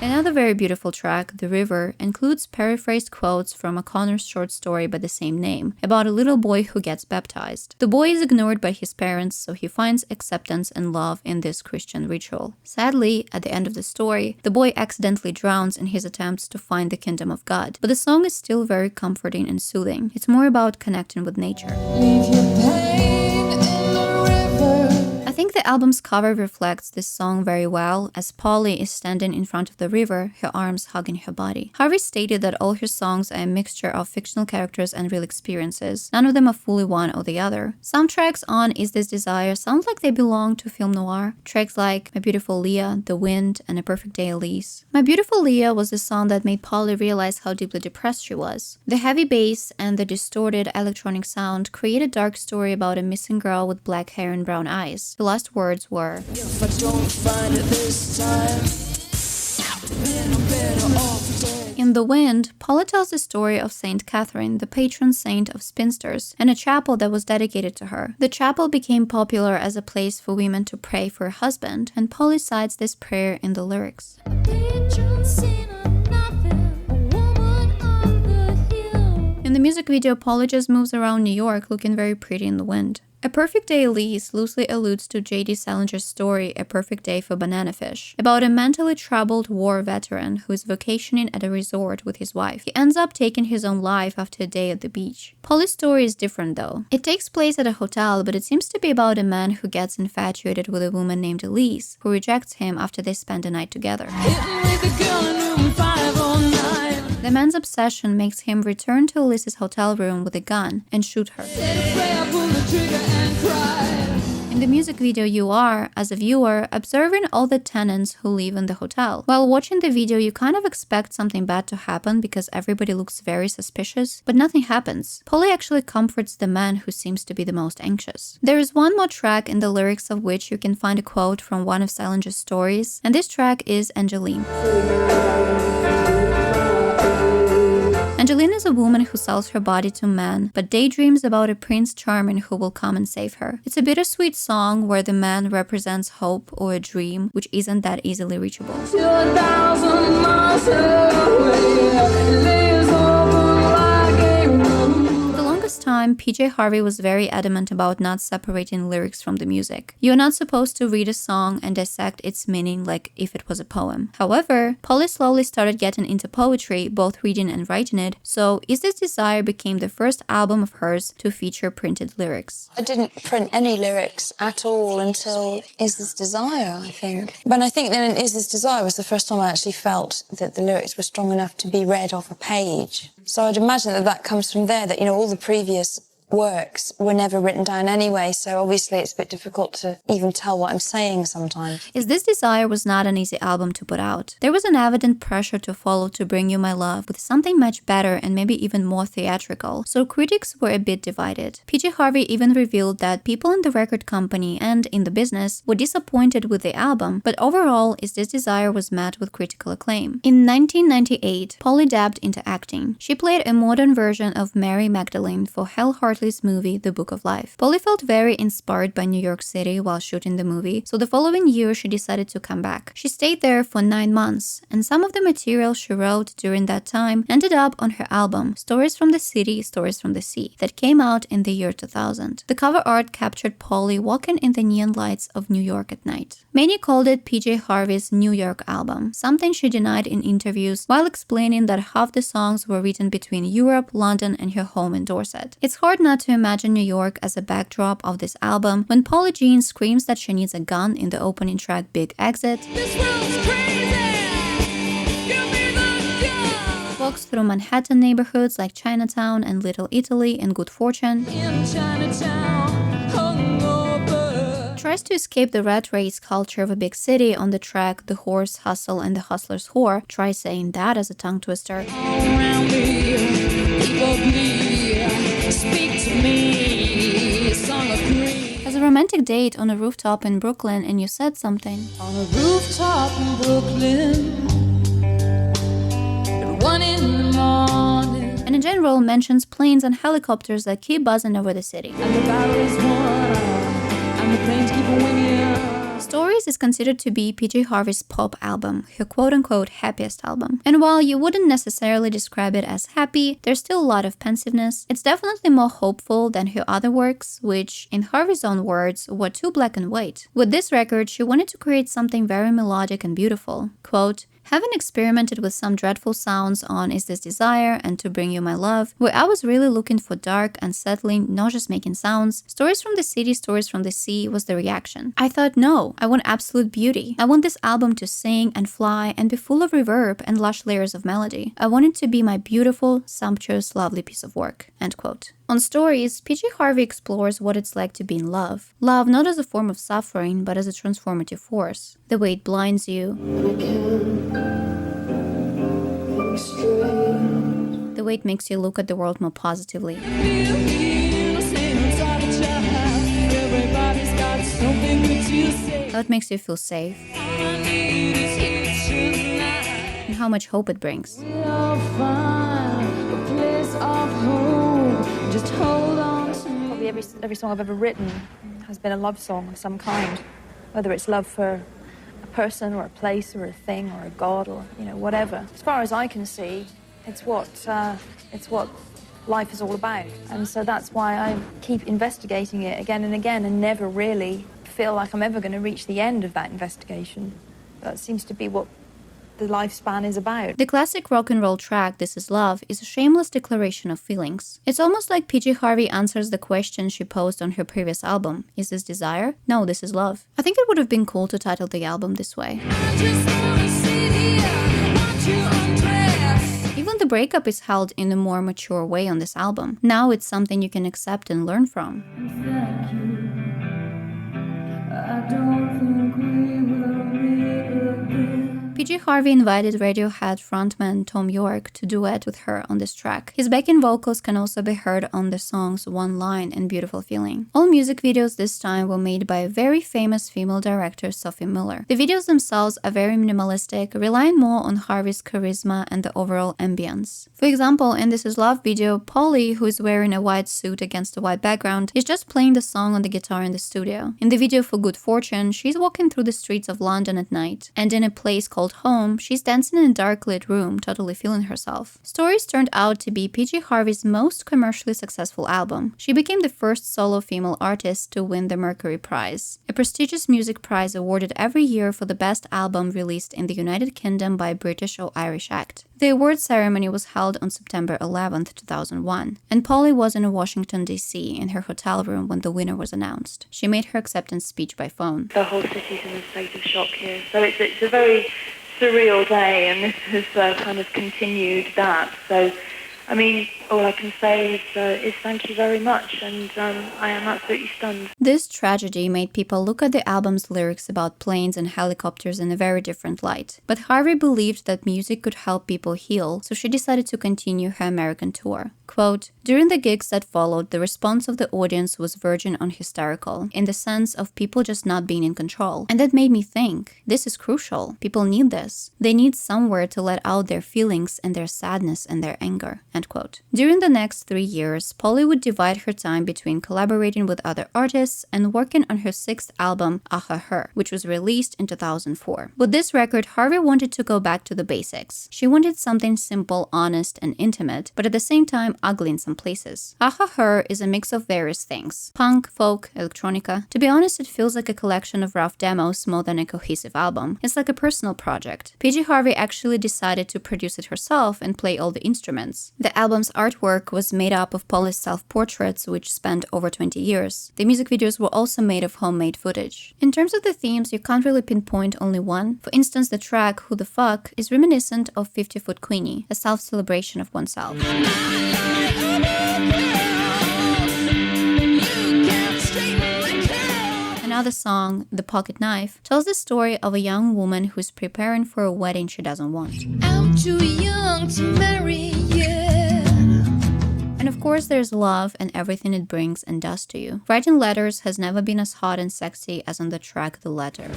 Speaker 2: Another very beautiful track, The River, includes paraphrased quotes from O'Connor's short story by the same name, about a little boy who gets baptized. The boy is ignored by his parents, so he finds acceptance and love in this Christian ritual. Sadly, at the end of the story, the boy accidentally drowns in his attempts to find the kingdom of God. But the song is still very comforting and soothing. It's more about connecting with nature.
Speaker 5: Leave your pain in the river.
Speaker 2: I think the album's cover reflects this song very well, as Polly is standing in front of the river, her arms hugging her body. Harvey stated that all her songs are a mixture of fictional characters and real experiences. None of them are fully one or the other. Some tracks on Is This Desire sound like they belong to film noir. Tracks like My Beautiful Leah, The Wind, and A Perfect Day Elise. My Beautiful Leah was the song that made Polly realize how deeply depressed she was. The heavy bass and the distorted electronic sound create a dark story about a missing girl with black hair and brown eyes. The last words were,
Speaker 5: If I don't find it this time, then I'm better off dead.
Speaker 2: In The Wind, Polly tells the story of Saint Catherine, the patron saint of spinsters, and a chapel that was dedicated to her. The chapel became popular as a place for women to pray for a husband, and Polly cites this prayer in the lyrics.
Speaker 5: Patron saint of nothing, a woman on the hill.
Speaker 2: music video, Polly just moves around New York looking very pretty in the wind. A Perfect Day Elise loosely alludes to J.D. Salinger's story A Perfect Day for Banana Fish, about a mentally troubled war veteran who is vacationing at a resort with his wife. He ends up taking his own life after a day at the beach. Polly's story is different though. It takes place at a hotel, but it seems to be about a man who gets infatuated with a woman named Elise, who rejects him after they spend a night together. The man's obsession makes him return to Elise's hotel room with a gun and shoot her. In the music video, you are, as a viewer, observing all the tenants who live in the hotel. While watching the video, you kind of expect something bad to happen because everybody looks very suspicious, but nothing happens. Polly actually comforts the man who seems to be the most anxious. There is one more track in the lyrics of which you can find a quote from one of Salinger's stories, and this track is Angeline. Angeline is a woman who sells her body to men, but daydreams about a Prince Charming who will come and save her. It's a bittersweet song where the man represents hope or a dream which isn't that easily reachable. Time, PJ Harvey was very adamant about not separating lyrics from the music. You're not supposed to read a song and dissect its meaning like if it was a poem. However, Polly slowly started getting into poetry, both reading and writing it, so Is This Desire became the first album of hers to feature printed lyrics.
Speaker 8: I didn't print any lyrics at all until Is This Desire, I think. But I think then Is This Desire was the first time I actually felt that the lyrics were strong enough to be read off a page. So I'd imagine that that comes from there, that, you know, all the previous works were never written down anyway, so obviously it's a bit difficult to even tell what I'm saying sometimes.
Speaker 2: Is This Desire was not an easy album to put out. There was an evident pressure to follow To Bring You My Love with something much better and maybe even more theatrical, so critics were a bit divided. PJ Harvey even revealed that people in the record company and in the business were disappointed with the album, but overall Is This Desire was met with critical acclaim. In 1998, Polly dabbed into acting. She played a modern version of Mary Magdalene for Hal Hartley's movie The Book of Life. Polly felt very inspired by New York City while shooting the movie, so the following year she decided to come back. She stayed there for 9 months, and some of the material she wrote during that time ended up on her album Stories from the City, Stories from the Sea, that came out in the year 2000. The cover art captured Polly walking in the neon lights of New York at night. Many called it PJ Harvey's New York album, something she denied in interviews while explaining that half the songs were written between Europe, London, and her home in Dorset. It's hard not to imagine New York as a backdrop of this album when Polly Jean screams that she needs a gun in the opening track Big Exit, walks through Manhattan neighborhoods like Chinatown and Little Italy in Good Fortune, tries to escape the rat race culture of a big city on the track The Horse Hustle and the Hustler's Whore. Try saying that as a tongue twister. Speak to me, a song of grief. As a romantic date on a rooftop in Brooklyn and you said something.
Speaker 5: On a rooftop in Brooklyn at 1 in the morning.
Speaker 2: And in general mentions planes and helicopters that keep buzzing over the city.
Speaker 5: And the battle is won, and the planes keep on winging.
Speaker 2: Stories is considered to be PJ Harvey's pop album, her quote-unquote happiest album. And while you wouldn't necessarily describe it as happy, there's still a lot of pensiveness. It's definitely more hopeful than her other works, which, in Harvey's own words, were too black and white. With this record, she wanted to create something very melodic and beautiful. Quote, having experimented with some dreadful sounds on Is This Desire and To Bring You My Love, where I was really looking for dark, unsettling, not just making sounds, Stories from the City, Stories from the Sea was the reaction. I thought, no, I want absolute beauty. I want this album to sing and fly and be full of reverb and lush layers of melody. I want it to be my beautiful, sumptuous, lovely piece of work. End quote. On Stories, PJ Harvey explores what it's like to be in love. Love not as a form of suffering, but as a transformative force. The way it blinds you. The way it makes you look at the world more positively. How it makes you feel safe. And how much hope it brings.
Speaker 4: Probably every song I've ever written has been a love song of some kind, whether it's love for a person or a place or a thing or a god or, you know, whatever. As far as I can see, it's what life is all about. And so that's why I keep investigating it again and again and never really feel like I'm ever going to reach the end of that investigation. That seems to be what the lifespan is about.
Speaker 2: The classic rock and roll track, This Is Love, is a shameless declaration of feelings. It's almost like PJ Harvey answers the question she posed on her previous album. Is this desire? No, this is love. I think it would have been cool to title the album this way. Even the breakup is held in a more mature way on this album. Now it's something you can accept and learn from. PJ Harvey invited Radiohead frontman Tom York to duet with her on this track. His backing vocals can also be heard on the songs One Line and Beautiful Feeling. All music videos this time were made by a very famous female director, Sophie Muller. The videos themselves are very minimalistic, relying more on Harvey's charisma and the overall ambience. For example, in This Is Love video, Polly, who is wearing a white suit against a white background, is just playing the song on the guitar in the studio. In the video for Good Fortune, she's walking through the streets of London at night, and in a place called Home, she's dancing in a dark lit room, totally feeling herself. Stories turned out to be PJ Harvey's most commercially successful album. She became the first solo female artist to win the Mercury Prize, a prestigious music prize awarded every year for the best album released in the United Kingdom by a British or Irish act. The award ceremony was held on September 11, 2001, and Polly was in Washington, D.C. in her hotel room when the winner was announced. She made her acceptance speech by phone.
Speaker 11: The whole city's in a state of shock here, so it's a very surreal day, and this has kind of continued that. So, I mean, all I can say is thank you very much, and I am absolutely stunned.
Speaker 2: This tragedy made people look at the album's lyrics about planes and helicopters in a very different light. But Harvey believed that music could help people heal, so she decided to continue her American tour. Quote, during the gigs that followed, the response of the audience was verging on hysterical, in the sense of people just not being in control. And that made me think, this is crucial. People need this. They need somewhere to let out their feelings and their sadness and their anger. End quote. During the next 3 years, Polly would divide her time between collaborating with other artists and working on her 6th album, Aha Her, which was released in 2004. With this record, Harvey wanted to go back to the basics. She wanted something simple, honest, and intimate, but at the same time ugly in some places. Aha Her is a mix of various things: punk, folk, electronica. To be honest, it feels like a collection of rough demos more than a cohesive album. It's like a personal project. PJ Harvey actually decided to produce it herself and play all the instruments. The album's artwork was made up of Polly's self-portraits, which spanned over 20 years. The music videos were also made of homemade footage. In terms of the themes, you can't really pinpoint only one. For instance, the track Who the Fuck is reminiscent of 50 Foot Queenie, a self-celebration of oneself. Another song, The Pocket Knife, tells the story of a young woman who's preparing for a wedding she doesn't want.
Speaker 5: I'm too young to marry, yeah.
Speaker 2: And of course there's love and everything it brings and does to you. Writing letters has never been as hot and sexy as on the track The Letter.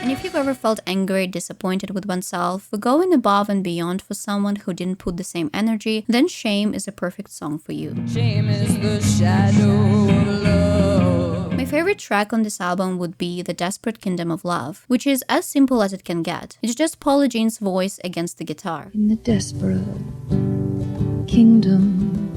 Speaker 2: And if you've ever felt angry, disappointed with oneself, for going above and beyond for someone who didn't put the same energy, then Shame is a perfect song for you.
Speaker 5: Shame is the shadow of love.
Speaker 2: My favorite track on this album would be The Desperate Kingdom of Love, which is as simple as it can get. It's just Paula Jean's voice against the guitar.
Speaker 12: In the desperate kingdom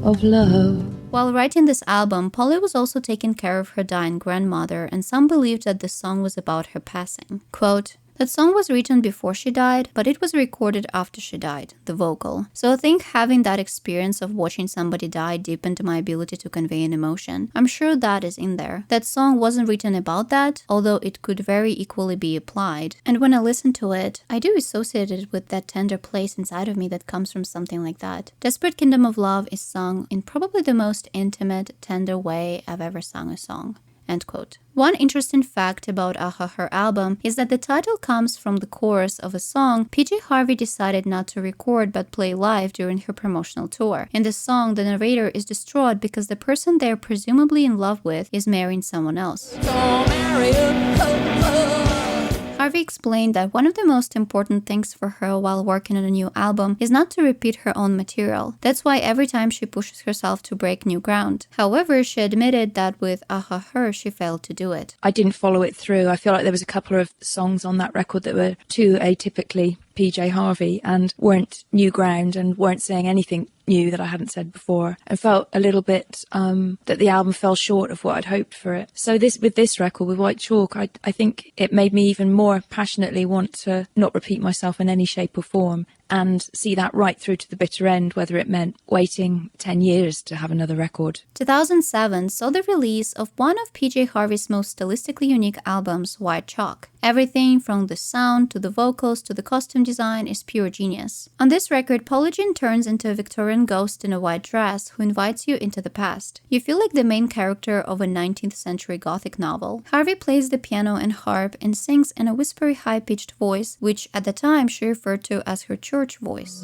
Speaker 12: of love.
Speaker 2: While writing this album, Polly was also taking care of her dying grandmother, and some believed that the song was about her passing. Quote, that song was written before she died, but it was recorded after she died, the vocal. So I think having that experience of watching somebody die deepened my ability to convey an emotion. I'm sure that is in there. That song wasn't written about that, although it could very equally be applied. And when I listen to it, I do associate it with that tender place inside of me that comes from something like that. Desperate Kingdom of Love is sung in probably the most intimate, tender way I've ever sung a song. End quote. One interesting fact about Aha Her album is that the title comes from the chorus of a song PJ Harvey decided not to record but play live during her promotional tour. In the song, the narrator is distraught because the person they're presumably in love with is marrying someone else. Harvey Harvey explained that one of the most important things for her while working on a new album is not to repeat her own material. That's why every time she pushes herself to break new ground. However, she admitted that with Aha Her, she failed to do it.
Speaker 3: I didn't follow it through. I feel like there was a couple of songs on that record that were too atypically PJ Harvey and weren't new ground and weren't saying anything new that I hadn't said before, and felt a little bit that the album fell short of what I'd hoped for it. So with this record, with White Chalk, I think it made me even more passionately want to not repeat myself in any shape or form and see that right through to the bitter end, whether it meant waiting 10 years to have another record.
Speaker 2: 2007 saw the release of one of PJ Harvey's most stylistically unique albums, White Chalk. Everything from the sound to the vocals to the costume design is pure genius. On this record, Polly Jean turns into a Victorian ghost in a white dress who invites you into the past. You feel like the main character of a 19th century Gothic novel. Harvey plays the piano and harp and sings in a whispery high-pitched voice, which at the time she referred to as her church voice.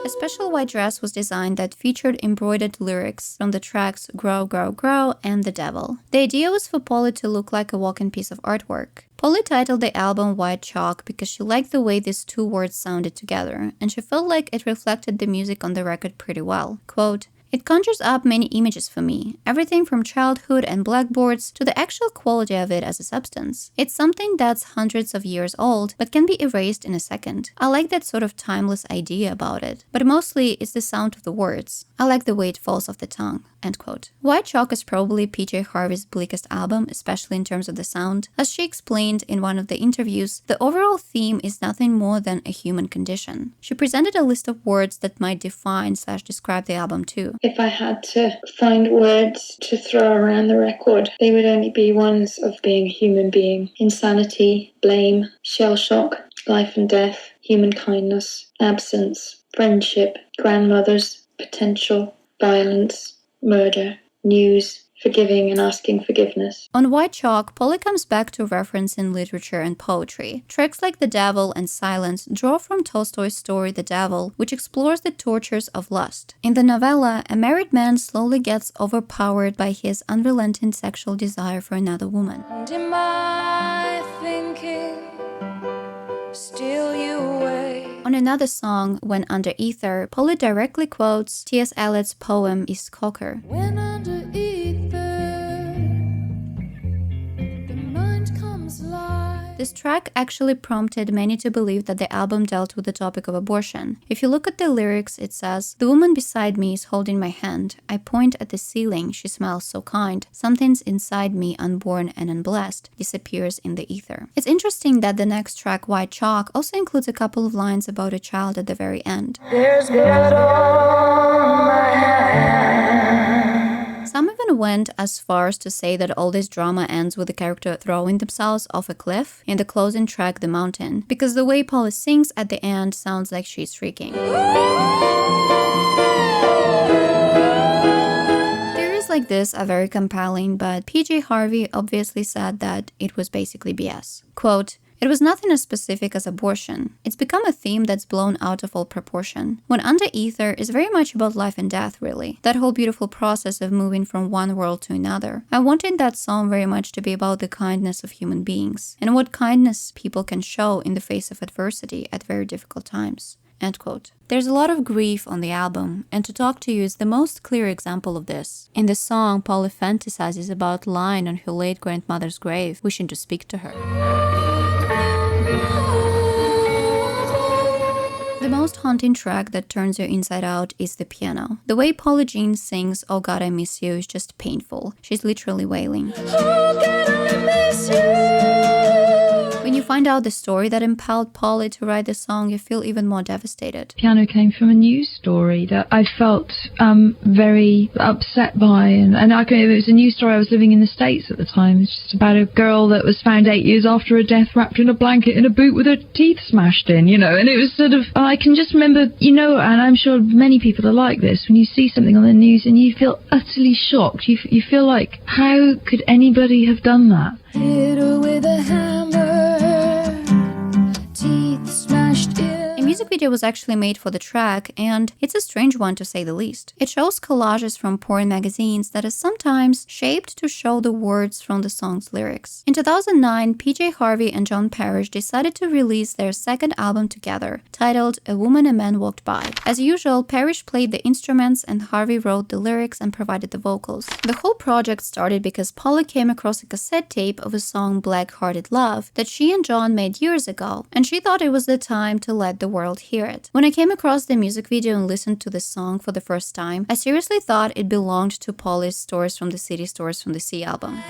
Speaker 2: A special white dress was designed that featured embroidered lyrics from the tracks Grow, Grow, Grow and The Devil. The idea was for Polly to look like a walking piece of artwork. Polly titled the album White Chalk because she liked the way these two words sounded together, and she felt like it reflected the music on the record pretty well. Quote, "It conjures up many images for me, everything from childhood and blackboards to the actual quality of it as a substance. It's something that's hundreds of years old, but can be erased in a second. I like that sort of timeless idea about it. But mostly, it's the sound of the words. I like the way it falls off the tongue." End quote. White Chalk is probably PJ Harvey's bleakest album, especially in terms of the sound. As she explained in one of the interviews, the overall theme is nothing more than a human condition. She presented a list of words that might define/describe the album too.
Speaker 13: If I had to find words to throw around the record, they would only be ones of being a human being. Insanity, blame, shell shock, life and death, human kindness, absence, friendship, grandmothers, potential, violence, murder, news, forgiving and asking forgiveness.
Speaker 2: On White Chalk, Polly comes back to reference in literature and poetry. Tracks like The Devil and Silence draw from Tolstoy's story The Devil, which explores the tortures of lust. In the novella, a married man slowly gets overpowered by his unrelenting sexual desire for another woman.
Speaker 5: And in my thinking, steal you away.
Speaker 2: On another song, When Under Ether, Polly directly quotes T.S. Eliot's poem East Cocker.
Speaker 5: When under ether, the mind comes alive.
Speaker 2: This track actually prompted many to believe that the album dealt with the topic of abortion. If you look at the lyrics, it says, "The woman beside me is holding my hand. I point at the ceiling, she smiles so kind. Something's inside me, unborn and unblessed, disappears in the ether." It's interesting that the next track, White Chalk, also includes a couple of lines about a child at the very end.
Speaker 5: There's blood on my hand.
Speaker 2: Some even went as far as to say that all this drama ends with the character throwing themselves off a cliff in the closing track, The Mountain, because the way Polly sings at the end sounds like she's shrieking. Theories like this are very compelling, but PJ Harvey obviously said that it was basically BS. Quote, "It was nothing as specific as abortion. It's become a theme that's blown out of all proportion. When Under Ether is very much about life and death, really. That whole beautiful process of moving from one world to another. I wanted that song very much to be about the kindness of human beings, and what kindness people can show in the face of adversity at very difficult times." End quote. There's a lot of grief on the album, and To Talk to You is the most clear example of this. In the song, Polly fantasizes about lying on her late grandmother's grave, wishing to speak to her. The most haunting track that turns you inside out is the piano. The way Polly Jean sings "Oh God, I Miss You" is just painful. She's literally wailing.
Speaker 5: Oh God, I miss you.
Speaker 2: When you find out the story that impelled Polly to write the song, you feel even more devastated.
Speaker 10: Piano came from a news story that I felt very upset by, and it was a news story. I was living in the States at the time. It's just about a girl that was found 8 years after her death, wrapped in a blanket in a boot with her teeth smashed in, and it was sort of, I can just remember, and I'm sure many people are like this, when you see something on the news and you feel utterly shocked. You feel like, how could anybody have done that?
Speaker 5: Hit her with a hammer, teeth smashed in.
Speaker 2: music video was actually made for the track, and it's a strange one to say the least. It shows collages from porn magazines that is sometimes shaped to show the words from the song's lyrics. In 2009, PJ Harvey and John Parish decided to release their second album together, titled A Woman a Man Walked By. As usual, Parish played the instruments and Harvey wrote the lyrics and provided the vocals. The whole project started because Polly came across a cassette tape of a song Black-Hearted Love that she and John made years ago, and she thought it was the time to let the world hear it. When I came across the music video and listened to the song for the first time, I seriously thought it belonged to Polly's Stores from the City, Stores from the Sea album.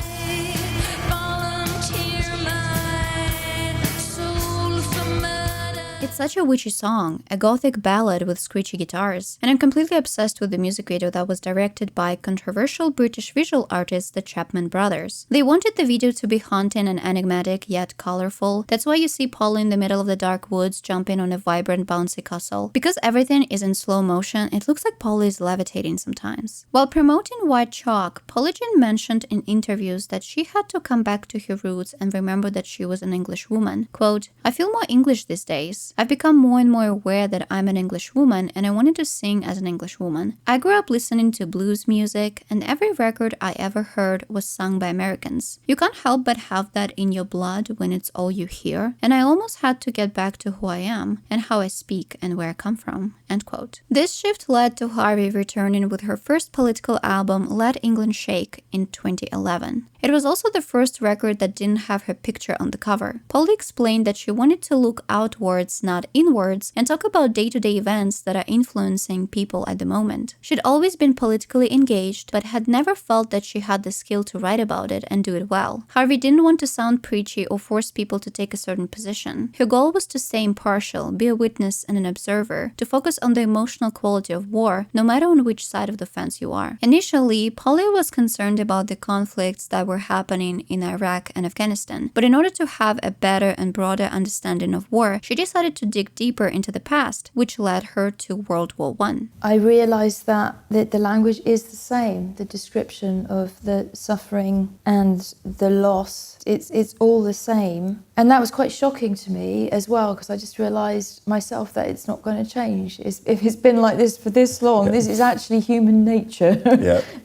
Speaker 2: It's such a witchy song, a gothic ballad with screechy guitars, and I'm completely obsessed with the music video that was directed by controversial British visual artists, the Chapman brothers. They wanted the video to be haunting and enigmatic, yet colorful. That's why you see Polly in the middle of the dark woods jumping on a vibrant, bouncy castle. Because everything is in slow motion, it looks like Polly is levitating sometimes. While promoting White Chalk, Polly Jean mentioned in interviews that she had to come back to her roots and remember that she was an English woman. Quote, "I feel more English these days. I've become more and more aware that I'm an English woman and I wanted to sing as an English woman. I grew up listening to blues music and every record I ever heard was sung by Americans. You can't help but have that in your blood when it's all you hear, and I almost had to get back to who I am and how I speak and where I come from." End quote. This shift led to Harvey returning with her first political album, Let England Shake, in 2011. It was also the first record that didn't have her picture on the cover. Polly explained that she wanted to look outwards, not inwards, and talk about day-to-day events that are influencing people at the moment. She'd always been politically engaged, but had never felt that she had the skill to write about it and do it well. Harvey didn't want to sound preachy or force people to take a certain position. Her goal was to stay impartial, be a witness and an observer, to focus on the emotional quality of war, no matter on which side of the fence you are. Initially, Polly was concerned about the conflicts that were happening in Iraq and Afghanistan, but in order to have a better and broader understanding of war, she decided to dig deeper into the past, which led her to World War I.
Speaker 10: I realised that the language is the same. The description of the suffering and the loss, it's all the same. And that was quite shocking to me as well, because I just realised myself that it's not going to change. If it's been like this for this long, this is actually human nature.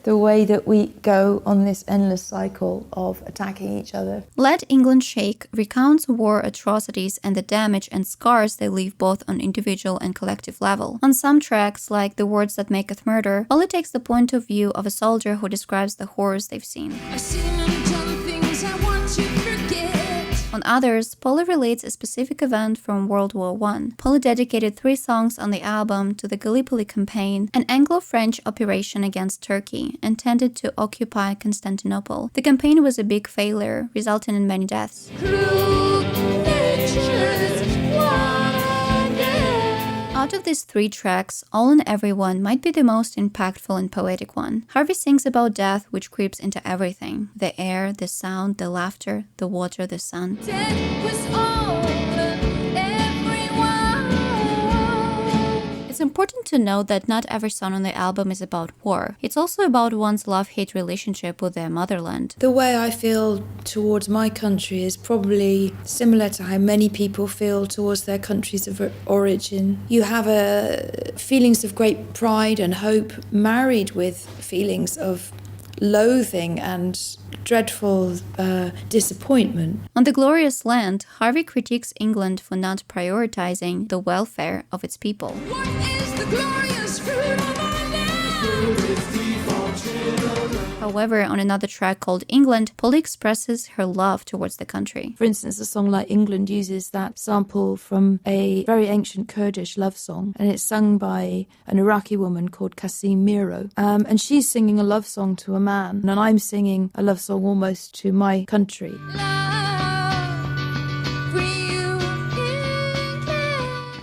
Speaker 10: The way that we go on this endless cycle of attacking each other.
Speaker 2: Let England Shake recounts war atrocities and the damage and scars they leave both on individual and collective level. On some tracks, like The Words That Maketh Murder, Polly takes the point of view of a soldier who describes the horrors they've seen. On others, Polly relates a specific event from World War I. Polly dedicated 3 songs on the album to the Gallipoli campaign, an Anglo-French operation against Turkey, intended to occupy Constantinople. The campaign was a big failure, resulting in many deaths. Out of these 3 tracks, All and Everyone might be the most impactful and poetic one. Harvey sings about death, which creeps into everything: the air, the sound, the laughter, the water, the sun. It's important to note that not every song on the album is about war. It's also about one's love-hate relationship with their motherland.
Speaker 14: The way I feel towards my country is probably similar to how many people feel towards their countries of origin. You have feelings of great pride and hope married with feelings of loathing and dreadful disappointment.
Speaker 2: On The Glorious Land, Harvey critiques England for not prioritizing the welfare of its people.
Speaker 5: What is the glorious fruit of our land?
Speaker 2: However, on another track called England, Polly expresses her love towards the country.
Speaker 3: For instance, a song like England uses that sample from a very ancient Kurdish love song, and it's sung by an Iraqi woman called Kasim Miro. And she's singing a love song to a man, and I'm singing a love song almost to my country.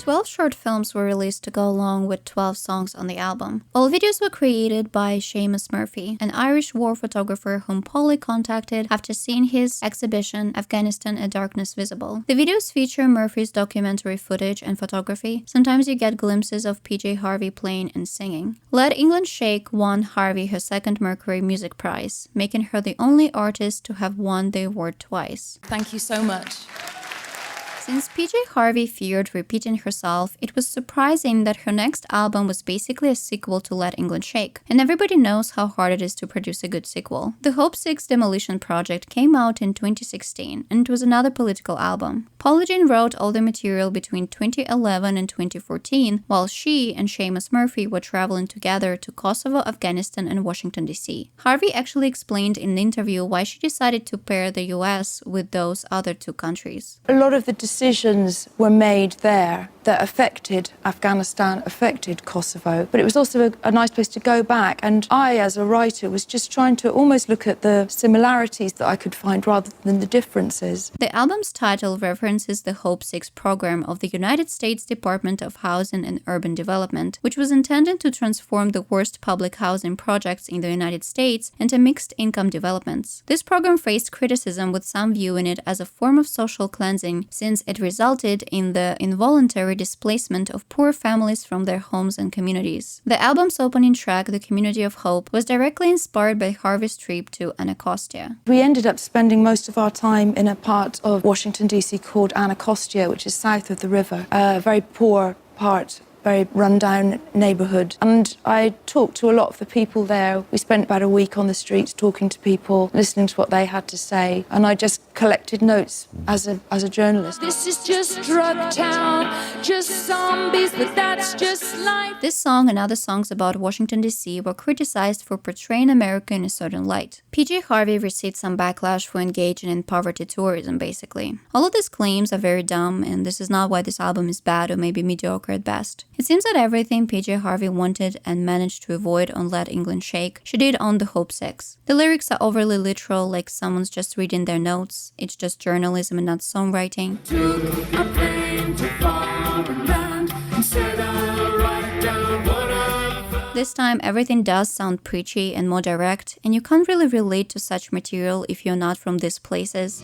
Speaker 2: 12 short films were released to go along with 12 songs on the album. All videos were created by Seamus Murphy, an Irish war photographer whom Polly contacted after seeing his exhibition, Afghanistan: A Darkness Visible. The videos feature Murphy's documentary footage and photography. Sometimes you get glimpses of PJ Harvey playing and singing. Let England Shake won Harvey her second Mercury Music Prize, making her the only artist to have won the award twice.
Speaker 3: Thank you so much.
Speaker 2: Since PJ Harvey feared repeating herself, it was surprising that her next album was basically a sequel to Let England Shake, and everybody knows how hard it is to produce a good sequel. The Hope 6 Demolition project came out in 2016, and it was another political album. Paula Jean wrote all the material between 2011 and 2014, while she and Seamus Murphy were traveling together to Kosovo, Afghanistan, and Washington, D.C. Harvey actually explained in an interview why she decided to pair the US with those other two countries.
Speaker 14: A lot of the decisions were made there that affected Afghanistan, affected Kosovo, but it was also a nice place to go back. And I, as a writer, was just trying to almost look at the similarities that I could find rather than the differences.
Speaker 2: The album's title references the Hope 6 program of the United States Department of Housing and Urban Development, which was intended to transform the worst public housing projects in the United States into mixed-income developments. This program faced criticism, with some viewing it as a form of social cleansing, since it resulted in the involuntary displacement of poor families from their homes and communities. The album's opening track, The Community of Hope, was directly inspired by Harvey's trip to Anacostia.
Speaker 14: We ended up spending most of our time in a part of Washington, D.C. called Anacostia, which is south of the river, a very poor part, very run-down neighbourhood. And I talked to a lot of the people there. We spent about a week on the streets talking to people, listening to what they had to say, and I just collected notes as a journalist.
Speaker 5: This is just drug town, just zombies, but that's just life.
Speaker 2: This song and other songs about Washington, D.C. were criticized for portraying America in a certain light. PJ Harvey received some backlash for engaging in poverty tourism, basically. All of these claims are very dumb, and this is not why this album is bad or maybe mediocre at best. It seems that everything PJ Harvey wanted and managed to avoid on Let England Shake, she did on The Hope 6. The lyrics are overly literal, like someone's just reading their notes. It's just journalism and not songwriting.
Speaker 5: Took a plane to foreign land and said I'll write down what I've...
Speaker 2: This time, everything does sound preachy and more direct, and you can't really relate to such material if you're not from these places.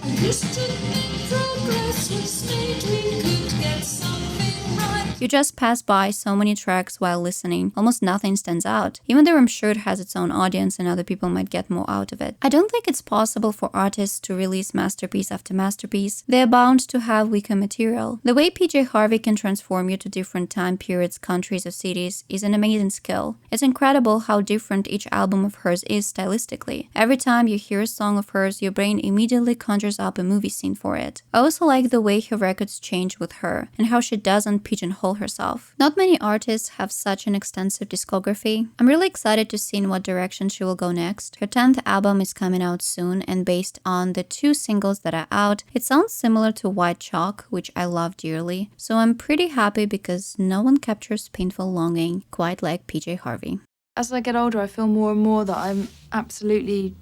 Speaker 2: You just pass by so many tracks while listening, almost nothing stands out, even though I'm sure it has its own audience and other people might get more out of it. I don't think it's possible for artists to release masterpiece after masterpiece. They're bound to have weaker material. The way PJ Harvey can transform you to different time periods, countries, or cities is an amazing skill. It's incredible how different each album of hers is stylistically. Every time you hear a song of hers, your brain immediately conjures up a movie scene for it. I also like the way her records change with her, and how she doesn't pigeonhole herself. Not many artists have such an extensive discography. I'm really excited to see in what direction she will go next. Her 10th album is coming out soon, and based on the 2 singles that are out, it sounds similar to White Chalk, which I love dearly. So I'm pretty happy because no one captures painful longing quite like PJ Harvey.
Speaker 14: As I get older, I feel more and more that I'm absolutely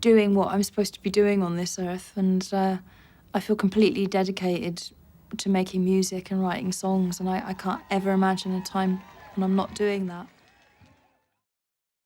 Speaker 14: doing what I'm supposed to be doing on this earth, and I feel completely dedicated to making music and writing songs, and I can't ever imagine a time when I'm not doing that.